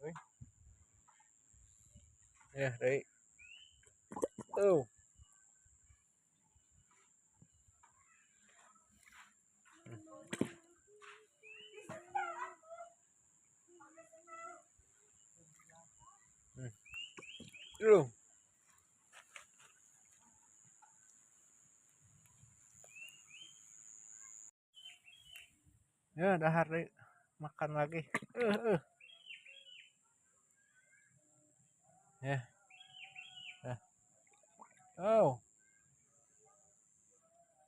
Euy. Ya, deui. Tuh. Dulu. Ya, dahar deui. Makan lagi. Ya. Nah. Oh.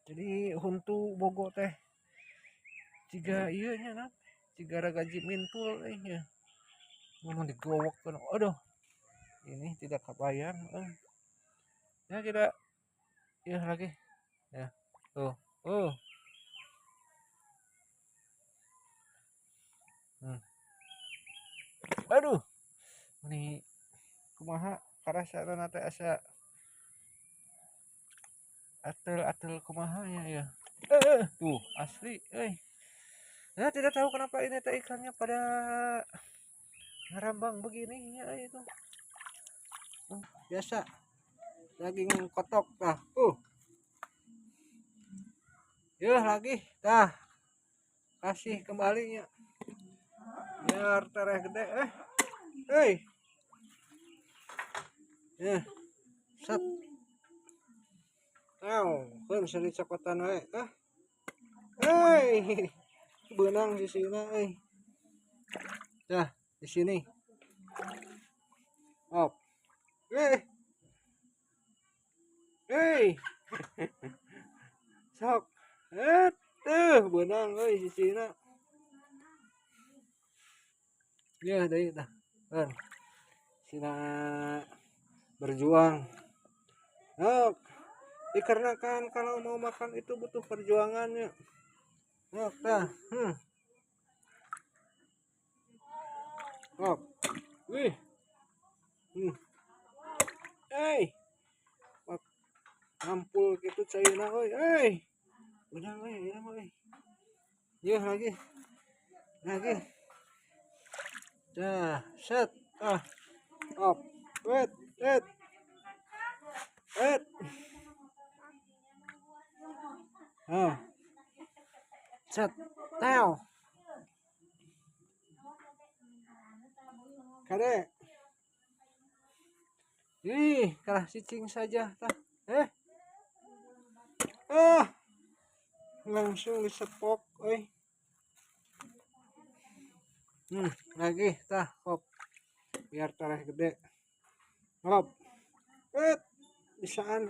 Jadi huntu bogo teh ciga ieu nya nah. Ciga gaji mintul ya. Ngomong digowok kan. Aduh. Ini tidak kebayang. Ya kita ya lagi. Ya. Tuh. Oh. Hmm. Aduh. Ini kumaha karasana teh asa atel-atel kumaha ya. Tuh asli, ya tidak tahu kenapa ini teh ikannya pada ngarambang begini ya itu. Biasa daging kotok nah. Ya lagi dah kasih kembalinya biar tereh gede ya set kan seni cakotan we benang di sini dah di sini op sok benang di sini ya dari dah kan sina berjuang dikarenakan kalau mau makan itu butuh perjuangannya dah wih ampul gitu cairna benang ya lagi dah set op wet set tao kade kalah cicing saja tah langsung disepok lagi tah kop biar tareh gede hop bisaan